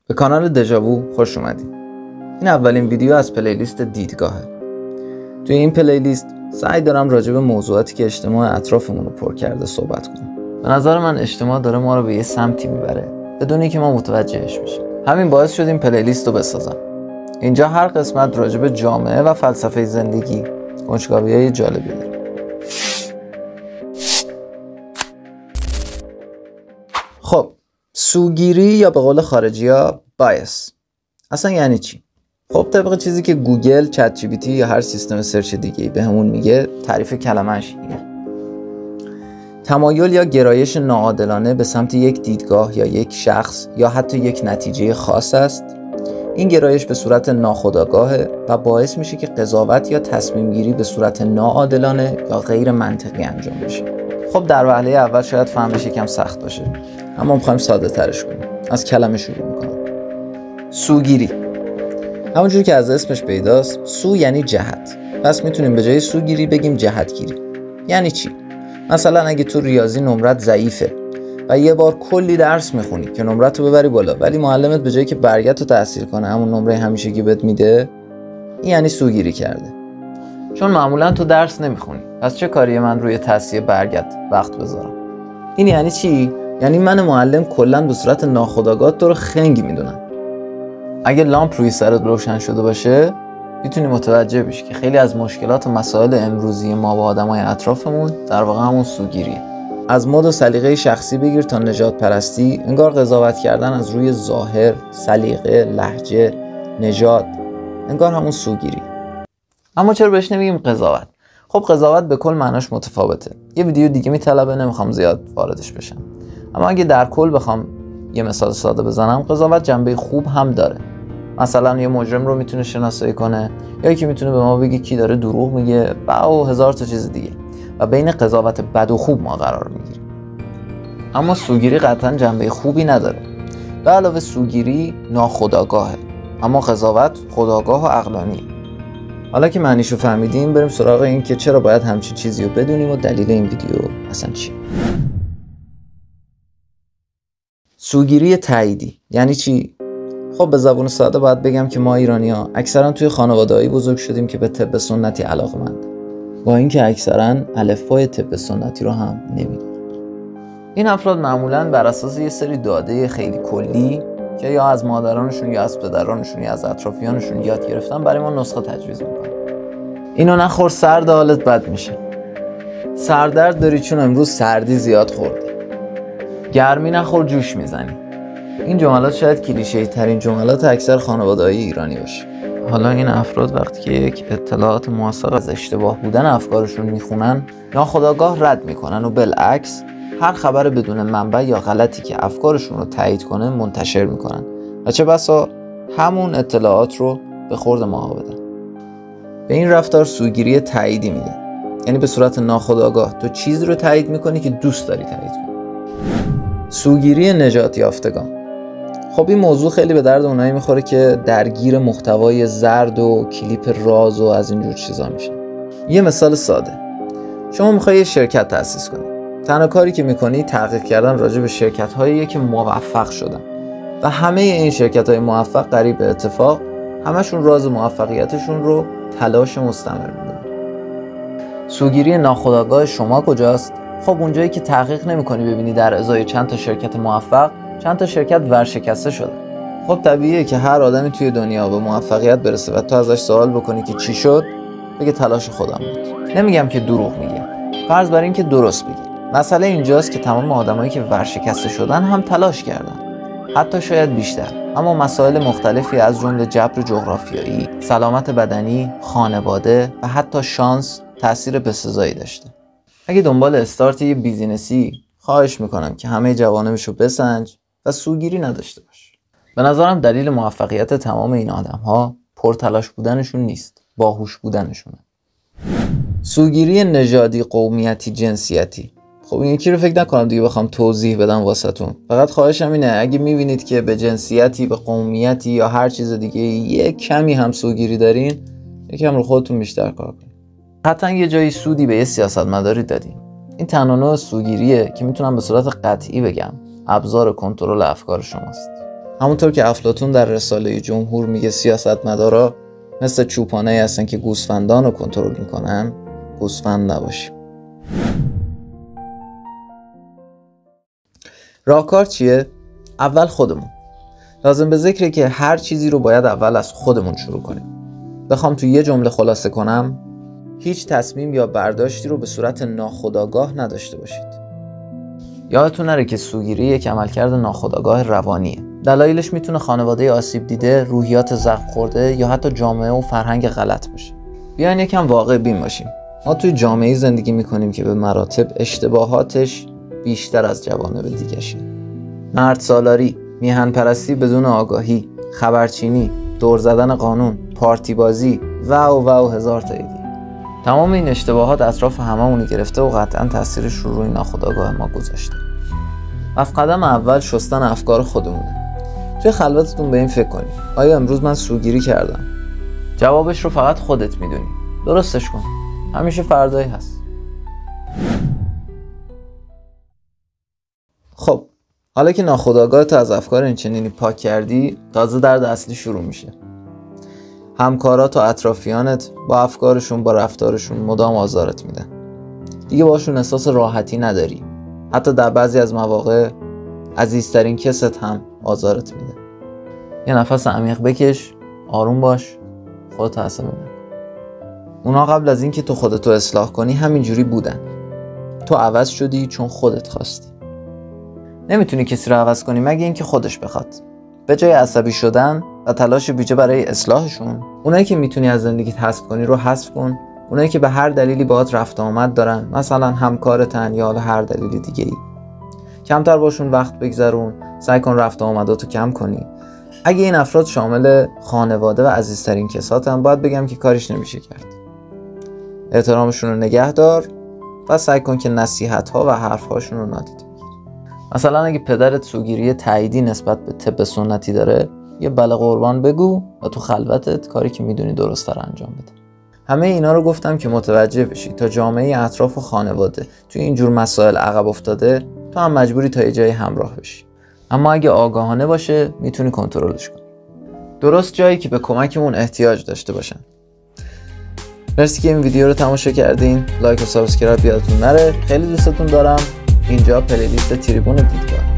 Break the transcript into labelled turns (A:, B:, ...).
A: به کانال دژاوو خوش اومدید. این اولین ویدیو از پلیلیست دیدگاهه. توی این پلیلیست سعی دارم راجع به موضوعاتی که اجتماع اطرافمون رو پر کرده صحبت کنم. به نظر من اجتماع داره ما رو به یه سمتی میبره بدون اینکه ما متوجهش بشیم. همین باعث شد این پلیلیست رو بسازم. اینجا هر قسمت راجع به جامعه و فلسفه زندگی کنجکاوی‌های جالبی داره. خب، سوگیری یا به قول خارجی‌ها بایس اصلا یعنی چی؟ خب طبق چیزی که گوگل، چت جی پی تی یا هر سیستم سرچ دیگه‌ای بهمون میگه، تعریف کلمه‌اش اینه: تمایل یا گرایش ناعادلانه به سمت یک دیدگاه یا یک شخص یا حتی یک نتیجه خاص است. این گرایش به صورت ناخودآگاهه و باعث میشه که قضاوت یا تصمیم گیری به صورت ناعادلانه یا غیر منطقی انجام بشه. خب در وهله اول شاید فهمش یکم سخت باشه، اما میخوایم ساده ترش کنیم. از کلمه شروع میکنم. سوگیری، همونجور که از اسمش پیداست، سو یعنی جهت. پس میتونیم به جای سوگیری بگیم جهتگیری. یعنی چی؟ مثلا اگه تو ریاضی نمرت ضعیفه و یه بار کلی درس میخونی که نمرت رو ببری بالا، ولی معلمت به جایی که برگت رو تحصیل کنه همون نمره همیشگی بهت میده، این یعنی سوگیری کرده. چون معمولا تو درس نمیخونی، پس چه کاری من روی تصحیح برگت وقت بذارم؟ این یعنی چی؟ یعنی من معلم کلا به صورت ناخودآگاه تو رو خنگی میدونم. اگه لامپ روی سرت روشن شده باشه، میتونی متوجه بشی که خیلی از مشکلات و مسائل امروزی ما با آدمای اطرافمون در واقع همون سوگیریه. از مد و سلیقه شخصی بگیر تا نژاد پرستی، انگار قضاوت کردن از روی ظاهر، سلیقه، لهجه، نژاد، انگار همون سوگیری. اما چرا بهش نمیگیم قضاوت؟ خب قضاوت به کل معناش متفاوته. یه ویدیو دیگه میطلبه، نمیخوام زیاد واردش بشم. اما اگه در کل بخوام یه مثال ساده بزنم، قضاوت جنبه خوب هم داره. مثلا یه مجرم رو میتونه شناسایی کنه، یا یکی میتونه به ما بگه کی داره دروغ میگه و هزار تا چیز دیگه، و بین قضاوت بد و خوب ما قرار میگیریم. اما سوگیری قطعا جنبه خوبی نداره. به علاوه سوگیری ناخودآگاهه، اما قضاوت خودآگاه و عقلانیه. حالا که معنیشو فهمیدیم، بریم سراغ این که چرا باید همچین چیزی رو بدونیم و دلیل این ویدیو اصلا چیه. سوگیری تاییدی یعنی چی؟ خب به زبان ساده باید بگم که ما ایرانی‌ها اکثرا توی خانواده‌ای بزرگ شدیم که به طب سنتی علاقه‌مند، با اینکه اکثرا الفبای طب سنتی رو هم نمی‌دونن. این افراد معمولاً بر اساس یه سری داده خیلی کلی که یا از مادرانشون یا از پدرانشون یا از اطرافیانشون یاد گرفتن، برای ما نسخه تجویز میکنن. اینو نخور سرد حالت بد میشه. سردرد داری چون امروز سردی زیاد خوردی. گرمی نخور جوش میزنی. این جملات شاید کلیشه‌ای ترین جملات اکثر خانواده‌های ایرانی باشه. حالا این افراد وقتی که یک اطلاعات موثق از اشتباه بودن افکارشون میخونن، ناخودآگاه رد میکنن و بالعکس هر خبر بدون منبع یا غلطی که افکارشون رو تایید کنه منتشر میکنن و چه بسا همون اطلاعات رو به خورد ماها بدن. به این رفتار سوگیری تاییدی میگن. یعنی به صورت ناخودآگاه تو چیزی رو تایید میکنی که دوست داری تایید کنی. سوگیری نجات یافتگان. خب این موضوع خیلی به درد اونایی میخوره که درگیر محتوای زرد و کلیپ راز و از اینجور چیزا میشن. یه مثال ساده: شما میخوای یه شرکت تأسیس کنی. تنها کاری که میکنی تحقیق کردن راجع به شرکت‌هایی که موفق شدن و همه این شرکت‌های موفق قریب به اتفاق همشون راز موفقیتشون رو تلاش مستمر میدونن. سوگیری ناخودآگاه شما کجاست؟ خب اونجایی که تحقیق نمی‌کنی ببینی در ازای چند تا شرکت موفق چند تا شرکت ورشکسته شده. خب طبیعیه که هر آدمی توی دنیا به موفقیت برسه و تو ازش سوال بکنی که چی شد، بگه تلاش خودم بود. نمیگم که دروغ میگه، فرض بر این که درست بگه. مسئله اینجاست که تمام آدمایی که ورشکسته شدن هم تلاش کردن، حتی شاید بیشتر، اما مسائل مختلفی از جمله جبر جغرافیایی، سلامت بدنی، خانواده و حتی شانس تأثیر بسزایی داشته. اگه دنبال استارت یه بیزینسی، خواهش میکنم که همه جوانبشو بسنج و سوگیری نداشته باش. به نظرم دلیل موفقیت تمام این آدم‌ها پرتلاش بودنشون نیست، باهوش بودنشونه. سوگیری نژادی، قومیتی، جنسیتی. خب این یکی رو فکر نکنم دیگه بخوام توضیح بدم واسهتون. فقط خواهشم اینه اگه میبینید که به جنسیتی، به قومیتی یا هر چیز دیگه یه کمی هم سوگیری دارین، یکم رو خودتون بیشتر کار کنید. حتما یه جایی سودی به یه سیاستمداری دادین. این تنها نوع سوگیریه که میتونم به صورت قطعی بگم ابزار کنترل افکار شماست. همونطور که افلاطون در رساله جمهور میگه سیاستمدارا مثل چوپانه هستن که گوسفندان رو کنترل میکنن، گوسفند نباشیم. راهکار چیه؟ اول خودمون. لازم به ذکره که هر چیزی رو باید اول از خودمون شروع کنیم. بخوام تو یه جمله خلاصه کنم، هیچ تصمیم یا برداشتی رو به صورت ناخودآگاه نداشته باشید. یادتون نره که سوگیری یک عملکرد ناخودآگاه روانیه. دلایلش میتونه خانواده آسیب دیده، روحیات زخم خورده یا حتی جامعه و فرهنگ غلط باشه. بیاین یکم واقع بین باشیم. ما توی جامعه‌ای زندگی میکنیم که به مراتب اشتباهاتش بیشتر از جوانب دیگه‌شه. مرد سالاری، میهن پرستی بدون آگاهی، خبرچینی، دور زدن قانون، پارتی بازی و هزار تا دیگه. تمام این اشتباهات اطراف هممون گرفته و قطعا تاثیرش رو روی ناخودآگاه ما گذاشته. پس قدم اول شستن افکار خودمونه. توی خلوتتون به این فکر کنید: آیا امروز من سوگیری کردم؟ جوابش رو فقط خودت میدونی. درستش کن. همیشه فردایی هست. خب، حالا که ناخودآگاهت از افکار اینچنینی پاک کردی، تازه درد اصلی شروع میشه. همکارات و اطرافیانت با افکارشون، با رفتارشون مدام آزارت میدن. دیگه باشون احساس راحتی نداری. حتی در بعضی از مواقع عزیزترین کست هم آزارت میده. یه نفس عمیق بکش، آروم باش، خودت عصبی نکن. اونا قبل از اینکه تو خودتو اصلاح کنی همینجوری بودن. تو عوض شدی چون خودت خواستی. نمیتونی کسی رو عوض کنی مگه اینکه خودش بخواد. به جای عصبی شدن و تلاش بیجا برای اصلاحشون، اونایی که میتونی از زندگیت حذف کنی رو حذف کن. اونایی که به هر دلیلی باهات رفت آمد دارن، مثلا همکارتن یا هر دلیل دیگه‌ای، کمتر باشون وقت بگذرون. سعی کن رفت آمداتو کم کنی. اگه این افراد شامل خانواده و عزیزترین کساتن، باید بگم که کاریش نمیشه کرد. احترامشون رو نگه دار و سعی کن که نصیحت‌ها و حرف‌هاشون رو نادیده بگیری. مثلا اگه پدرت سوگیری تاییدی نسبت به طب سنتی داره، یه بله قربان بگو و تو خلوتت کاری که میدونی درست تر انجام بده. همه اینا رو گفتم که متوجه بشی تا جامعه اطراف و خانواده توی اینجور مسائل عقب افتاده، تو هم مجبوری تا یه جایی همراه بشی. اما اگه آگاهانه باشه میتونی کنترلش کنی. درست جایی که به کمکمون احتیاج داشته باشن. مرسی که این ویدیو رو تماشا کردین. لایک و سابسکرایب یادتون نره. خیلی دوستتون دارم. اینجا پلیلیست تریبون دیدگاه.